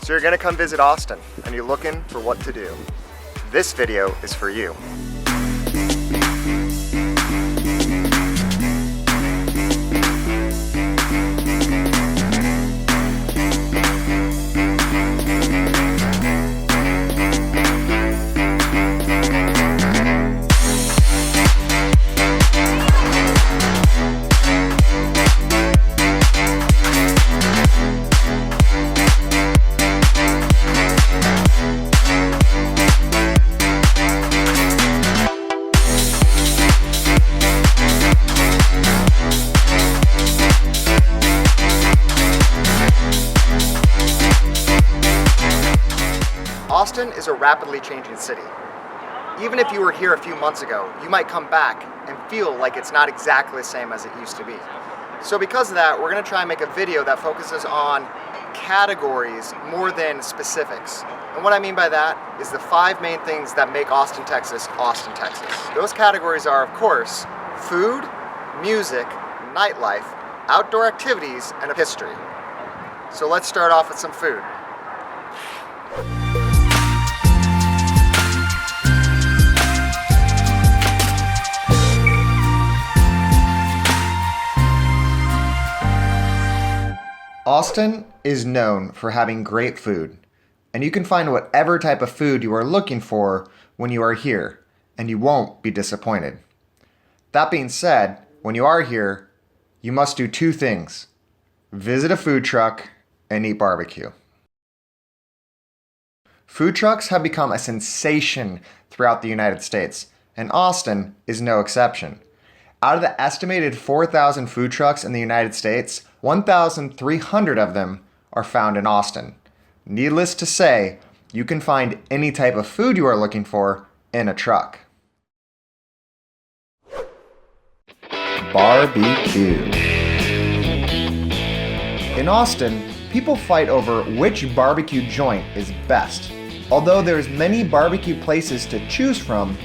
So you're gonna come visit Austin and you're looking for what to do. This video is for you. Austin is a rapidly changing city. Even if you were here a few months ago, you might come back and feel like it's not exactly the same as it used to be. So because of that, we're going to try and make a video that focuses on categories more than specifics. And what I mean by that is the 5 main things that make Austin, Texas, Austin, Texas. Those categories are, of course, food, music, nightlife, outdoor activities, and history. So let's start off with some food. Austin is known for having great food, and you can find whatever type of food you are looking for when you are here, and you won't be disappointed. That being said, when you are here, you must do 2 things: visit a food truck and eat barbecue. Food trucks have become a sensation throughout the United States, and Austin is no exception. Out of the estimated 4,000 food trucks in the United States, 1,300 of them are found in Austin. Needless to say, you can find any type of food you are looking for in a truck. Barbecue. In Austin, people fight over which barbecue joint is best. Although there's many barbecue places to choose from,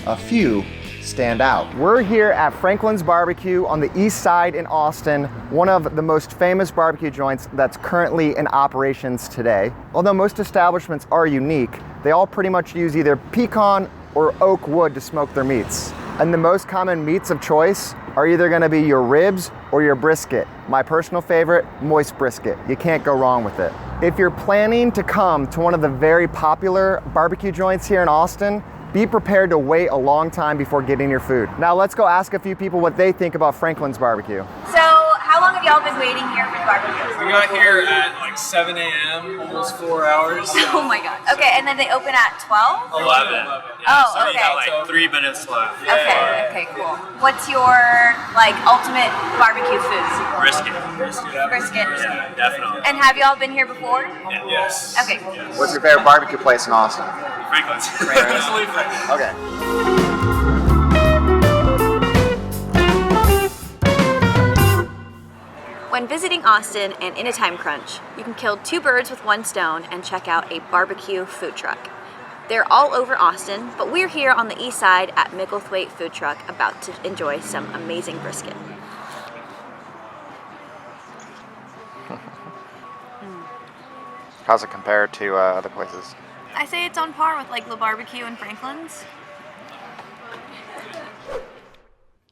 a few stand out. We're here at Franklin's Barbecue on the east side in Austin, one of the most famous barbecue joints that's currently in operations today. Although most establishments are unique, they all pretty much use either pecan or oak wood to smoke their meats. And the most common meats of choice are either gonna be your ribs or your brisket. My personal favorite, moist brisket. You can't go wrong with it. If you're planning to come to one of the very popular barbecue joints here in Austin, be prepared to wait a long time before getting your food. Now let's go ask a few people what they think about Franklin's Barbecue. So, how long have y'all been waiting here for the barbecue? We got here at like 7 a.m., almost 4 hours. Oh my god. Okay, and then they open at 12? 11. Oh, So we okay. got like 3 minutes left. Okay, cool. What's your ultimate barbecue food? Brisket. Brisket. Yeah, definitely. And have y'all been here before? Yes. Okay, cool. What's your favorite barbecue place in Austin? Franklin's. Okay. When visiting Austin and in a time crunch, you can kill 2 birds with 1 stone and check out a barbecue food truck. They're all over Austin, but we're here on the east side at Micklethwait Food Truck about to enjoy some amazing brisket. How's it compared to other places? I say it's on par with the barbecue and Franklin's.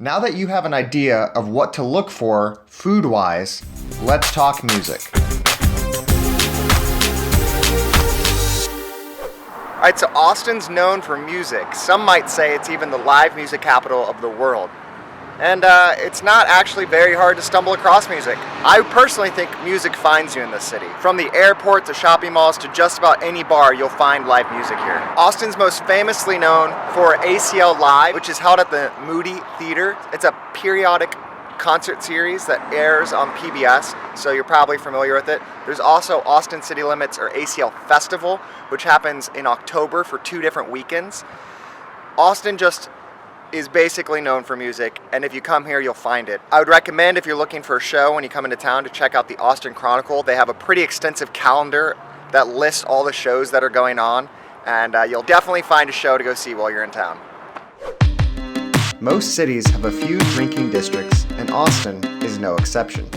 Now that you have an idea of what to look for food-wise, let's talk music. Alright, so Austin's known for music. Some might say it's even the live music capital of the world. And it's not actually very hard to stumble across music. I personally think music finds you in this city. From the airport to shopping malls to just about any bar, you'll find live music here. Austin's most famously known for ACL Live, which is held at the Moody Theater. It's a periodic concert series that airs on PBS, so you're probably familiar with it. There's also Austin City Limits or ACL Festival, which happens in October for 2 different weekends. Austin just is basically known for music, and if you come here, you'll find it. I would recommend, if you're looking for a show when you come into town, to check out the Austin Chronicle. They have a pretty extensive calendar that lists all the shows that are going on, and you'll definitely find a show to go see while you're in town. Most cities have a few drinking districts, and Austin is no exception.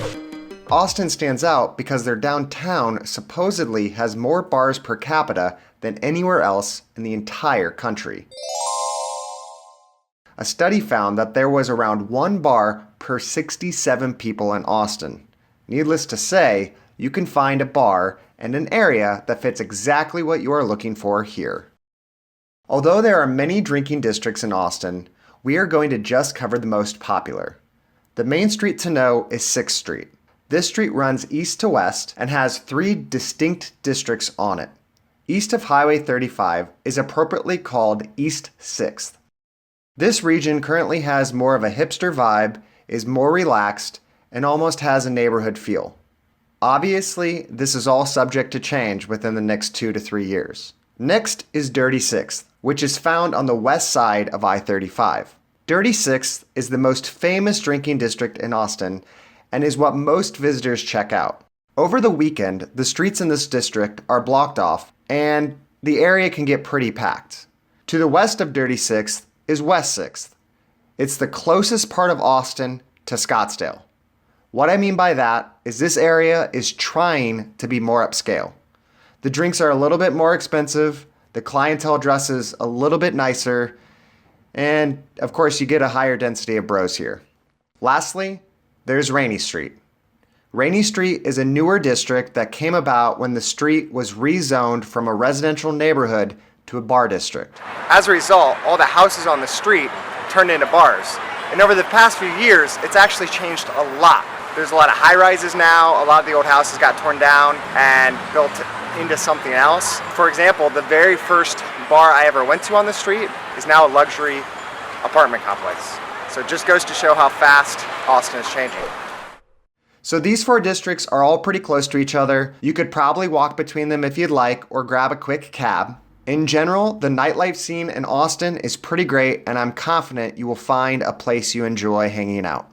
Austin stands out because their downtown supposedly has more bars per capita than anywhere else in the entire country. A study found that there was around 1 bar per 67 people in Austin. Needless to say, you can find a bar and an area that fits exactly what you are looking for here. Although there are many drinking districts in Austin, we are going to just cover the most popular. The main street to know is 6th Street. This street runs east to west and has 3 distinct districts on it. East of Highway 35 is appropriately called East 6th. This region currently has more of a hipster vibe, is more relaxed, and almost has a neighborhood feel. Obviously, this is all subject to change within the next 2 to 3 years. Next is Dirty 6th, which is found on the west side of I-35. Dirty 6th is the most famous drinking district in Austin and is what most visitors check out. Over the weekend, the streets in this district are blocked off and the area can get pretty packed. To the west of Dirty 6th is West 6th. It's the closest part of Austin to Scottsdale. What I mean by that is this area is trying to be more upscale. The drinks are a little bit more expensive, the clientele dresses a little bit nicer, and of course you get a higher density of bros here. Lastly, there's Rainey Street. Rainey Street is a newer district that came about when the street was rezoned from a residential neighborhood to a bar district. As a result, all the houses on the street turned into bars. And over the past few years, it's actually changed a lot. There's a lot of high-rises now, a lot of the old houses got torn down and built into something else. For example, the very first bar I ever went to on the street is now a luxury apartment complex. So it just goes to show how fast Austin is changing. So these 4 districts are all pretty close to each other. You could probably walk between them if you'd like or grab a quick cab. In general, the nightlife scene in Austin is pretty great and I'm confident you will find a place you enjoy hanging out.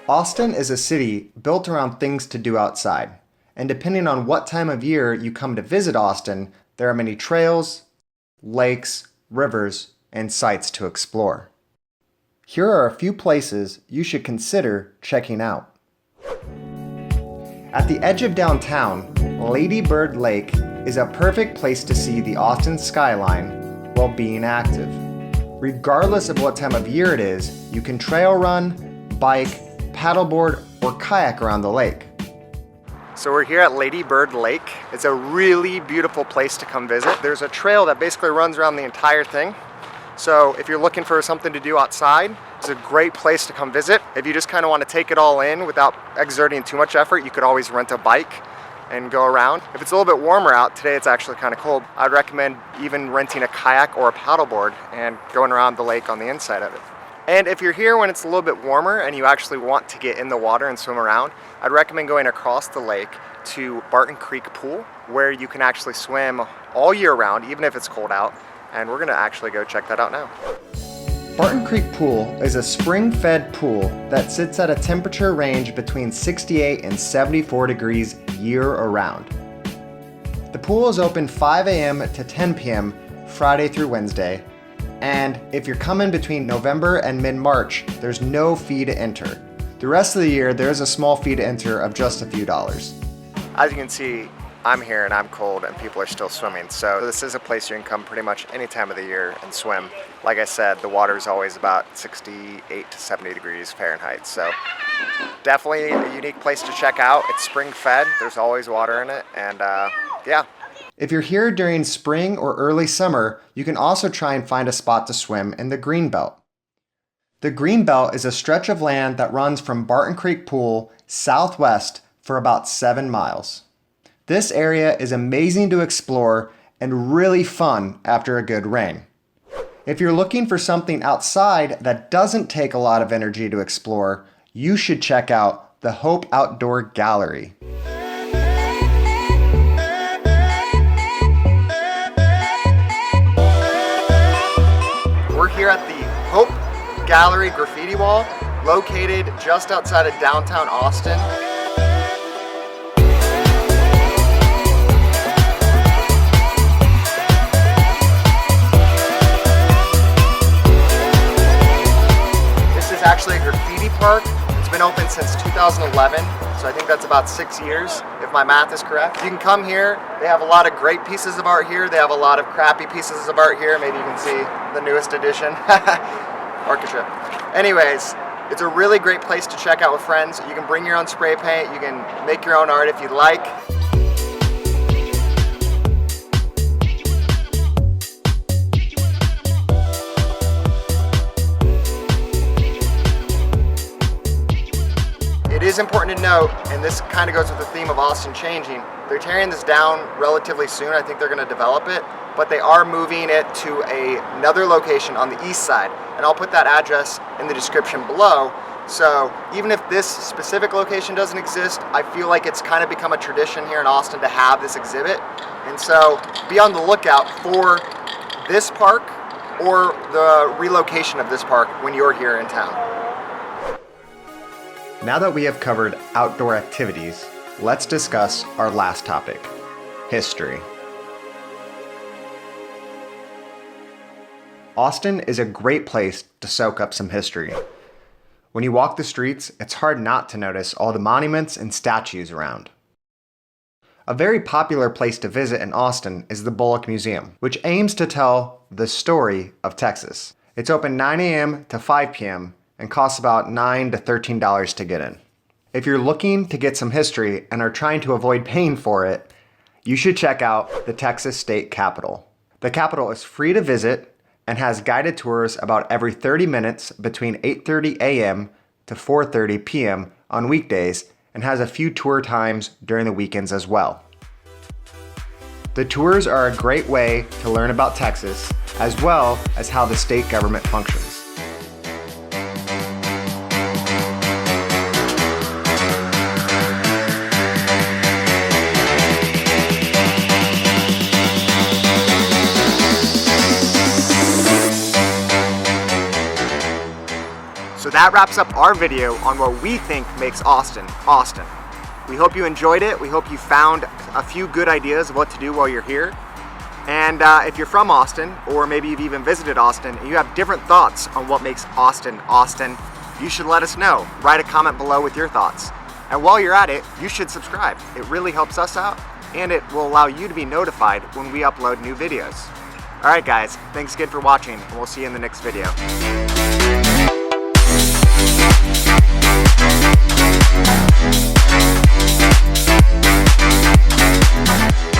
Austin is a city built around things to do outside, and depending on what time of year you come to visit Austin, there are many trails, lakes, rivers, and sites to explore. Here are a few places you should consider checking out. At the edge of downtown, Lady Bird Lake is a perfect place to see the Austin skyline while being active. Regardless of what time of year it is, you can trail run, bike, paddleboard, or kayak around the lake. So we're here at Lady Bird Lake. It's a really beautiful place to come visit. There's a trail that basically runs around the entire thing. So if you're looking for something to do outside, it's a great place to come visit. If you just kind of want to take it all in without exerting too much effort, you could always rent a bike and go around. If it's a little bit warmer out, today it's actually kind of cold, I'd recommend even renting a kayak or a paddleboard and going around the lake on the inside of it. And if you're here when it's a little bit warmer and you actually want to get in the water and swim around, I'd recommend going across the lake to Barton Creek Pool, where you can actually swim all year round, even if it's cold out. And we're gonna actually go check that out now. Barton Creek Pool is a spring-fed pool that sits at a temperature range between 68 and 74 degrees year-round. The pool is open 5 a.m. to 10 p.m. Friday through Wednesday, and if you're coming between November and mid-March, there's no fee to enter. The rest of the year, there's a small fee to enter of just a few dollars. As you can see, I'm here and I'm cold and people are still swimming, so this is a place you can come pretty much any time of the year and swim. Like I said, the water is always about 68 to 70 degrees Fahrenheit, so definitely a unique place to check out. It's spring-fed, there's always water in it, and yeah. If you're here during spring or early summer, you can also try and find a spot to swim in the Greenbelt. The Greenbelt is a stretch of land that runs from Barton Creek Pool southwest for about 7 miles. This area is amazing to explore and really fun after a good rain. If you're looking for something outside that doesn't take a lot of energy to explore, you should check out the Hope Outdoor Gallery. We're here at the Hope Gallery graffiti wall, located just outside of downtown Austin. since 2011, so I think that's about 6 years, if my math is correct. You can come here. They have a lot of great pieces of art here. They have a lot of crappy pieces of art here. Maybe you can see the newest edition. Orchestra. Anyways, it's a really great place to check out with friends. You can bring your own spray paint. You can make your own art if you'd like. It is important to note, and this kind of goes with the theme of Austin changing, they're tearing this down relatively soon. I think they're going to develop it, but they are moving it to another location on the east side, and I'll put that address in the description below. So even if this specific location doesn't exist, I feel like it's kind of become a tradition here in Austin to have this exhibit, and so be on the lookout for this park or the relocation of this park when you're here in town. Now that we have covered outdoor activities, let's discuss our last topic, history. Austin is a great place to soak up some history. When you walk the streets, it's hard not to notice all the monuments and statues around. A very popular place to visit in Austin is the Bullock Museum, which aims to tell the story of Texas. It's open 9 a.m. to 5 p.m. and costs about $9 to $13 to get in. If you're looking to get some history and are trying to avoid paying for it, you should check out the Texas State Capitol. The Capitol is free to visit and has guided tours about every 30 minutes between 8:30 a.m. to 4:30 p.m. on weekdays and has a few tour times during the weekends as well. The tours are a great way to learn about Texas as well as how the state government functions. So that wraps up our video on what we think makes Austin, Austin. We hope you enjoyed it. We hope you found a few good ideas of what to do while you're here. And if you're from Austin, or maybe you've even visited Austin, and you have different thoughts on what makes Austin, Austin, you should let us know. Write a comment below with your thoughts. And while you're at it, you should subscribe. It really helps us out, and it will allow you to be notified when we upload new videos. All right, guys, thanks again for watching, and we'll see you in the next video. We'll be right back.